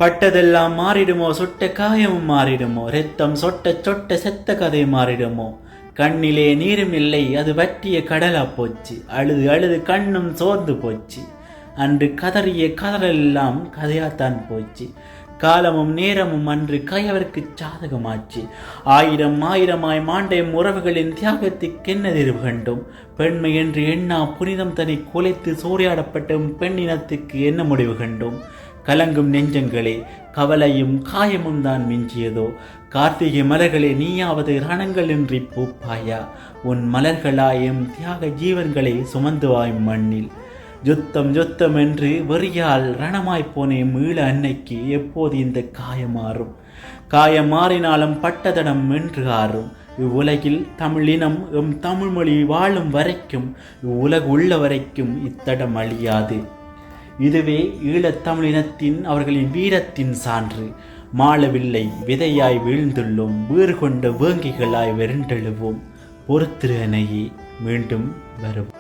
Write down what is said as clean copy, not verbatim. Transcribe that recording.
பட்டதெல்லாம் மாறிடுமோ, சுட்ட காயமும் மாறிடுமோ, ரத்தம் சொட்ட சொட்ட செத்த கதை மாறிடுமோ, கண்ணிலே நீரும் இல்லை அது வற்றிய கடலா போச்சு, அழுது அழுது கண்ணும் சோர்ந்து போச்சு, அன்று கதறிய கதறெல்லாம் கதையாத்தான் போச்சு, காலமும் நேரமும் அன்று கயவருக்கு சாதகமாச்சு, ஆயிரம் ஆயிரமாய் மாண்டையும் உறவுகளின் தியாகத்துக்கு என்ன தெரிவு கண்டோம், பெண்மை என்று எண்ணா புனிதம் தன்னை குலைத்து சூறையாடப்பட்ட பெண்ணினத்துக்கு என்ன முடிவு கண்டோம், கலங்கும் நெஞ்சங்களே கவலையும் காயமும் தான் மிஞ்சியதோ, கார்த்திகை மலர்களே நீயாவது ரணங்களின்றி பூப்பாயா, உன் மலர்களாயும் தியாக ஜீவன்களை சுமந்துவாய் மண்ணில், யுத்தம் யுத்தம் என்று வெறியால் ரணமாய்ப்போனே மீள அன்னைக்கு எப்போது இந்த காயமாறும், காயம் மாறினாலும் பட்டதடம் என்று ஆறும், இவ்வுலகில் தமிழினம் தமிழ்மொழி வாழும் வரைக்கும் இவ்வுலகு உள்ள வரைக்கும் இத்தடம் அழியாது. இதுவே ஈழத்தமிழினத்தின் அவர்களின் வீரத்தின் சான்று. மாளவில்லை விதையாய் வீழ்ந்துள்ளோம், வீறு கொண்ட வேங்கிகளாய் வெருண்டெழுவோம், பொறுத்திரு அணையே மீண்டும் வரும்.